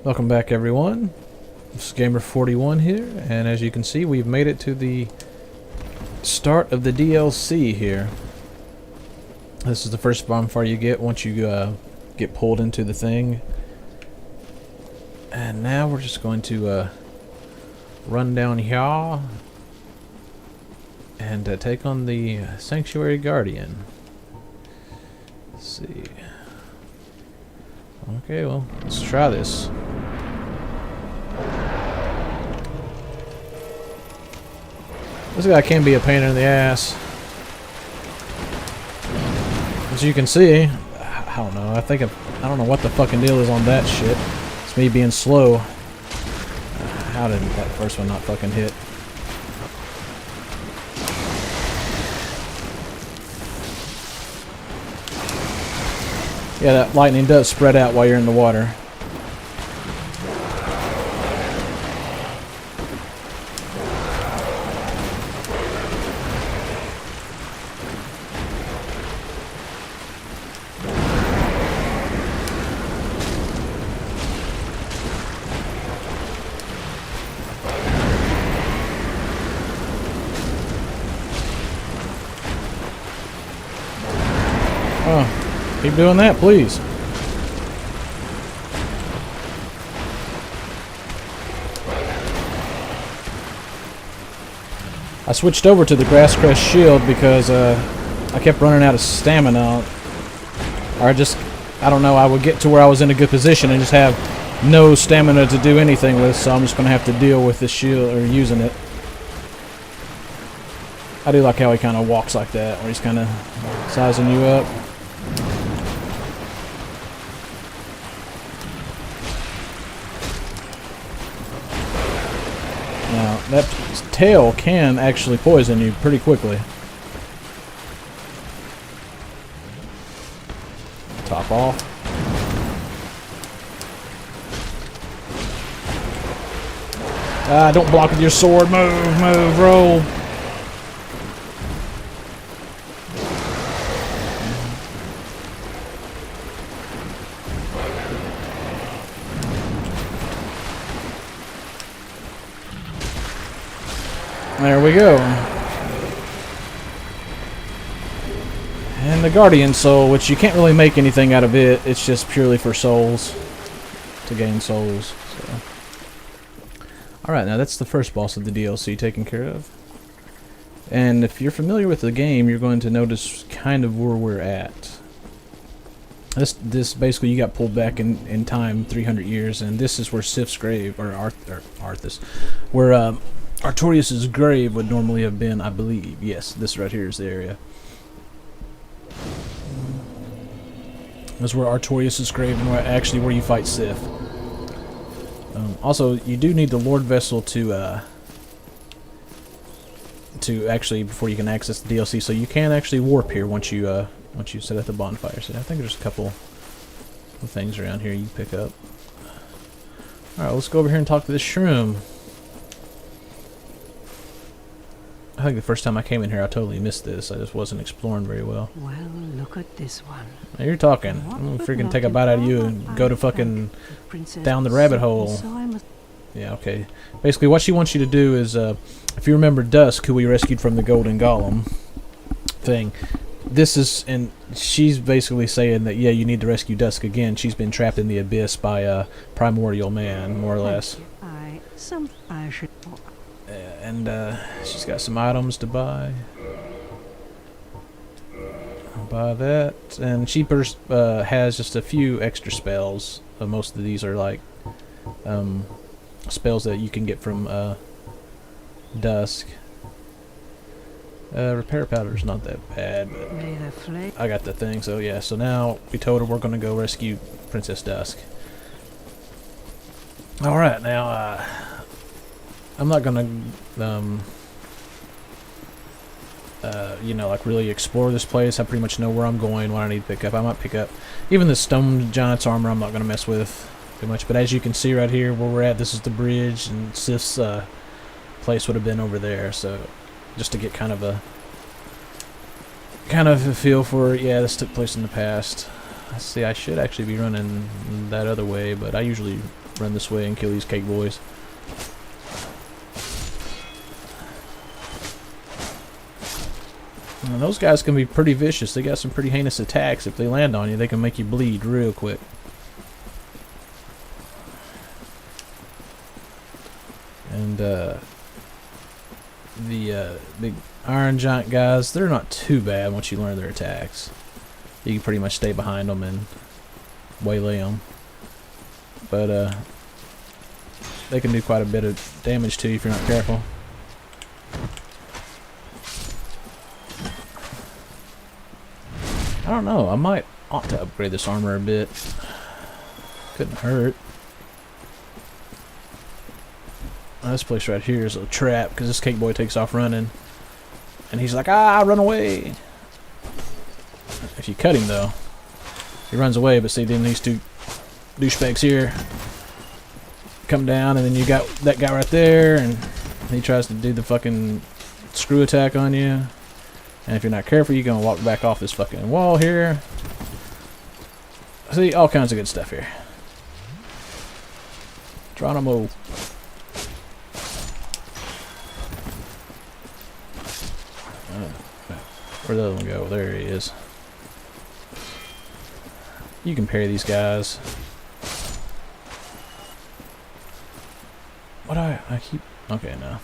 Welcome back, everyone. This is Gamer41 here, and as you can see, we've made it to the start of the DLC here. This is the first bonfire you get once you get pulled into the thing. And now we're just going to run down here and take on the Sanctuary Guardian. Let's see. Okay, well, let's try this. This guy can be a pain in the ass. As you can see, I don't know. I don't know what the fucking deal is on that shit. It's me being slow. How did that first one not fucking hit? Yeah, that lightning does spread out while you're in the water. Oh, keep doing that, please. I switched over to the Grass Crest Shield because I kept running out of stamina. Or I don't know, I would get to where I was in a good position and just have no stamina to do anything with, so I'm just going to have to deal with this shield, or using it. I do like how he kind of walks like that, where he's kind of sizing you up. Now, that tail can actually poison you pretty quickly. Top off. Don't block with your sword. Move, roll. There we go. And the Guardian Soul, which you can't really make anything out of it. It's just purely for souls. To gain souls. So. Alright, now that's the first boss of the DLC taken care of. And if you're familiar with the game, you're going to notice kind of where we're at. This basically, you got pulled back in time 300 years, and this is where Sif's grave, or Arthas, where Artorias' grave would normally have been, I believe. Yes, this right here is the area. That's where Artorias' grave, and where you fight Sif. Also, you do need the Lord Vessel to actually, before you can access the DLC, so you can actually warp here once you set at the bonfire. So I think there's a couple of things around here you can pick up. Alright, let's go over here and talk to this shroom. I think the first time I came in here, I totally missed this. I just wasn't exploring very well. Well, look at this one. Now you're talking. I'm gonna freaking take a bite out of you and go to fucking down the rabbit hole. Yeah, okay. Basically, what she wants you to do is, if you remember Dusk, who we rescued from the Golden Golem thing, this is, and she's basically saying that, yeah, you need to rescue Dusk again. She's been trapped in the abyss by a primordial man, more or less. I should. And she's got some items to buy. I'll buy that. And she has just a few extra spells. Most of these are like spells that you can get from Dusk. Repair powder's not that bad, but I got the thing, so yeah. So now we told her we're going to go rescue Princess Dusk. Alright, now I'm not gonna, you know, like really explore this place. I pretty much know where I'm going, what I need to pick up. I might pick up even the stone giant's armor. I'm not gonna mess with too much. But as you can see right here, where we're at, this is the bridge, and Sif's place would have been over there. So just to get kind of a feel for, yeah, this took place in the past. See, I should actually be running that other way, but I usually run this way and kill these cake boys. And those guys can be pretty vicious. They got some pretty heinous attacks. If they land on you, they can make you bleed real quick. And the big iron giant guys, they're not too bad once you learn their attacks. You can pretty much stay behind them and waylay them. But they can do quite a bit of damage to you if you're not careful. I don't know, I ought to upgrade this armor a bit. Couldn't hurt. This place right here is a trap because this cake boy takes off running. And he's like, ah, run away. If you cut him though, he runs away, but see, then these two douchebags here come down, and then you got that guy right there, and he tries to do the fucking screw attack on you. And if you're not careful, you're gonna walk back off this fucking wall here. See, all kinds of good stuff here. Geronimo. Where'd the other one go? There he is. You can parry these guys. What I keep... Okay, no.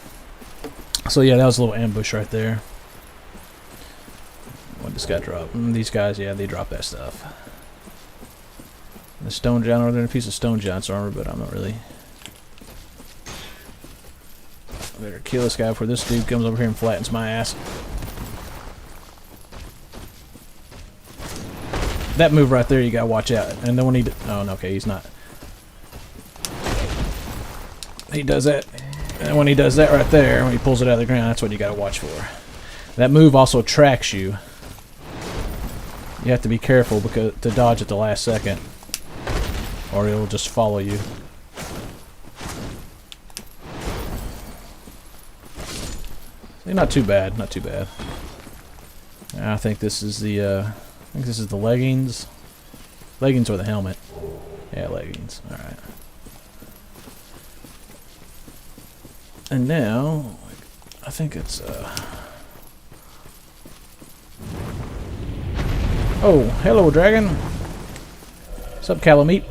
So yeah, that was a little ambush right there. What this guy drop? These guys, yeah, they drop that stuff. The stone giant over there, a piece of stone giant's armor, but I'm not really... I better kill this guy before this dude comes over here and flattens my ass. That move right there, you gotta watch out. And then when he... Oh, no, okay, he's not. He does that. And when he does that right there, when he pulls it out of the ground, that's what you gotta watch for. That move also tracks you. You have to be careful because to dodge at the last second, or it'll just follow you. See, not too bad, not too bad. I think this is the leggings. Leggings or the helmet. Yeah, leggings. Alright. And now, I think it's, Oh, hello, dragon. What's up, Calamite?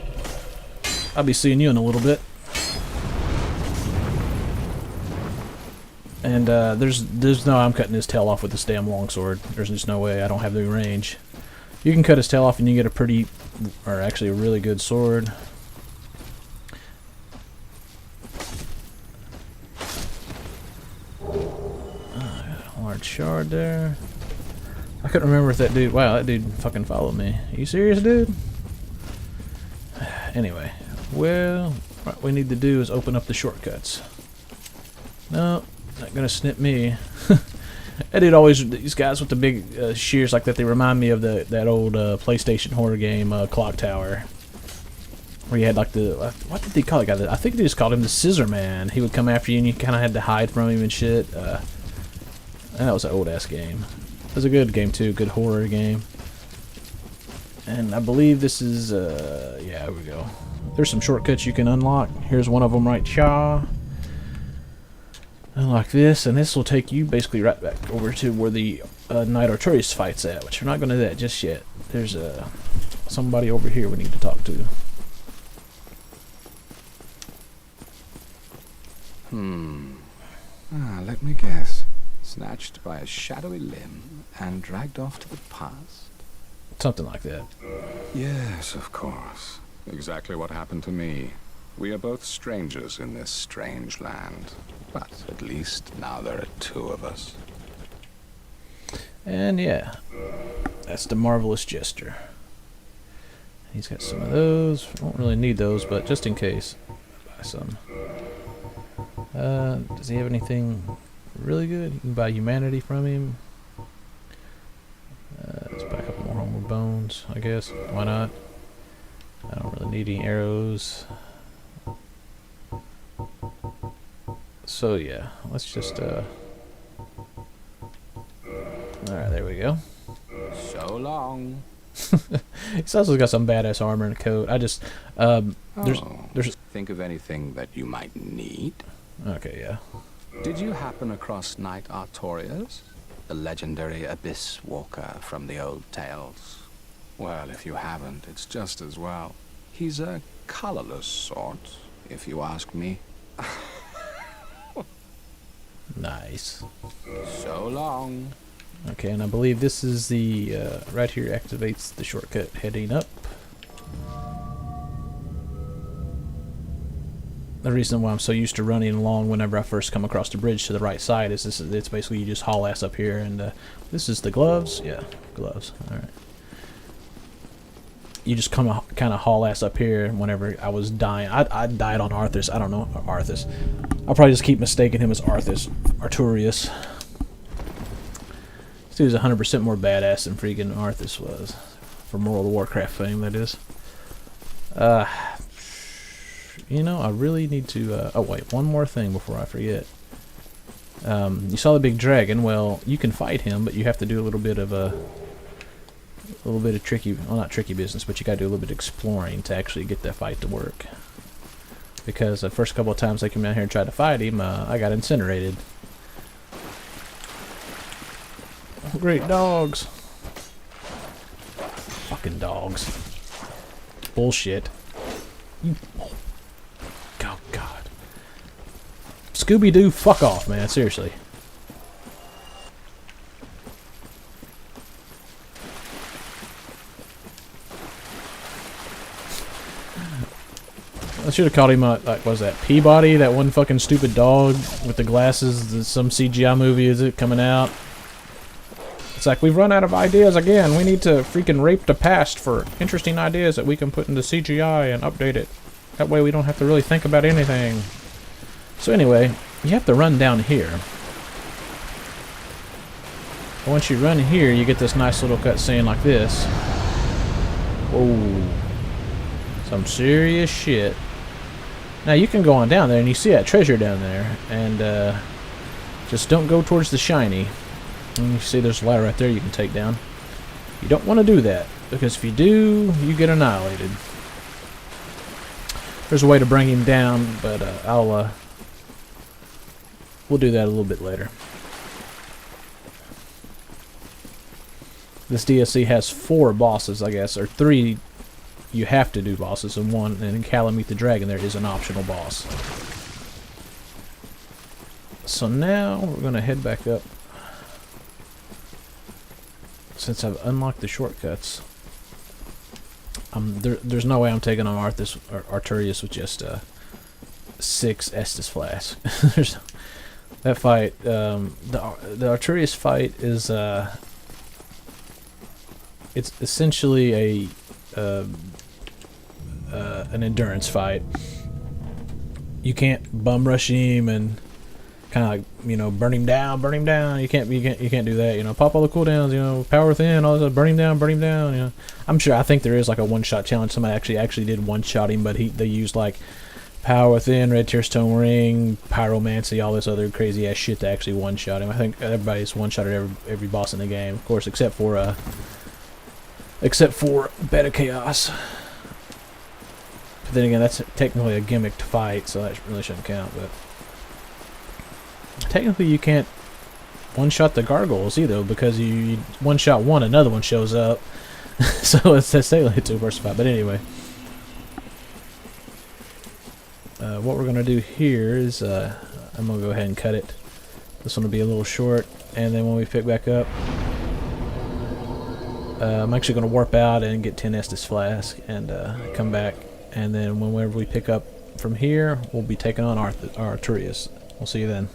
I'll be seeing you in a little bit. And, there's no... I'm cutting his tail off with this damn longsword. There's just no way. I don't have the range. You can cut his tail off and you get a pretty... or actually a really good sword. Large shard there. I couldn't remember if that dude... Wow, that dude fucking followed me. Are you serious, dude? Anyway. Well, what we need to do is open up the shortcuts. No, not gonna snip me. That dude always... These guys with the big shears like that, they remind me of that old PlayStation horror game, Clock Tower. Where you had like the... What did they call it? I think they just called him the Scissor Man. He would come after you and you kind of had to hide from him and shit. That was an old-ass game. It was a good game, too. Good horror game. And I believe this is, yeah, here we go. There's some shortcuts you can unlock. Here's one of them right here. Unlock this, and this will take you basically right back over to where the Knight Artorias fight's at, which we're not going to do that just yet. There's somebody over here we need to talk to. Let me guess. Snatched by a shadowy limb and dragged off to the past? Something like that. Yes, of course. Exactly what happened to me. We are both strangers in this strange land. But at least now there are two of us. And yeah, that's the Marvelous Jester. He's got some of those. Won't really need those, but just in case, buy some. Does he have anything really good? You can buy humanity from him. Let's buy a couple more homeward bones, I guess. Why not? I don't really need any arrows. So yeah, let's just alright, there we go. So long. He's also got some badass armor and a coat. I just, there's, think of anything that you might need? okay, yeah. Did you happen across Knight Artorias, the legendary abyss walker from the old tales? Well, if you haven't, it's just as well. He's a colorless sort, if you ask me. Nice. So long. Okay, and I believe this is the, right here activates the shortcut heading up. The reason why I'm so used to running along whenever I first come across the bridge to the right side is this. It's basically you just haul ass up here, and this is the gloves. Yeah, gloves. All right. You just kind of haul ass up here. Whenever I was dying, I died on Arthas. I don't know Arthas. I'll probably just keep mistaking him as Arturius. This dude's 100% more badass than freaking Arthas was, for World of Warcraft fame, that is. You know, I really need to, oh wait, one more thing before I forget. You saw the big dragon. Well, you can fight him, but you have to do a little bit of tricky, well, not tricky business, but you gotta do a little bit of exploring to actually get that fight to work. Because the first couple of times I came down here and tried to fight him, I got incinerated. Great dogs. Fucking dogs. Bullshit. You. Oh, God. Scooby-Doo, fuck off, man. Seriously. I should have called him, like, what was that, Peabody? That one fucking stupid dog with the glasses. Some CGI movie, is it, coming out? It's like, we've run out of ideas again. We need to freaking rape the past for interesting ideas that we can put into CGI and update it. That way we don't have to really think about anything. So anyway, you have to run down here. And once you run here, you get this nice little cutscene like this. Whoa. Some serious shit. Now you can go on down there and you see that treasure down there. And just don't go towards the shiny. And you see there's a ladder right there you can take down. You don't want to do that, because if you do, you get annihilated. There's a way to bring him down, but we'll do that a little bit later. This DLC has 4 bosses, I guess, or 3 you have to do bosses, and 1, and in Calamite the Dragon there is an optional boss. So now we're going to head back up. Since I've unlocked the shortcuts, there's no way I'm taking on Arturius with just 6 Estus Flask. There's that fight. The Arturius fight is it's essentially an endurance fight. You can't bum rush him and kind of like, you know, burn him down. You can't do that. You know, pop all the cooldowns. You know, power within, all this, burn him down. You know, I think there is like a one-shot challenge. Somebody actually did one-shot him, but they used like power within, red tear stone ring, pyromancy, all this other crazy ass shit to actually one-shot him. I think everybody's one-shotted every boss in the game, of course, except for Beta Chaos. But then again, that's technically a gimmicked fight, so that really shouldn't count. But technically, you can't one-shot the gargoyles either, because you one-shot one, another one shows up. So it's technically a two-person fight. But anyway, what we're going to do here is I'm going to go ahead and cut it. This one will be a little short, and then when we pick back up, I'm actually going to warp out and get 10 Estus Flask and come back. And then whenever we pick up from here, we'll be taking on Arturius. We'll see you then.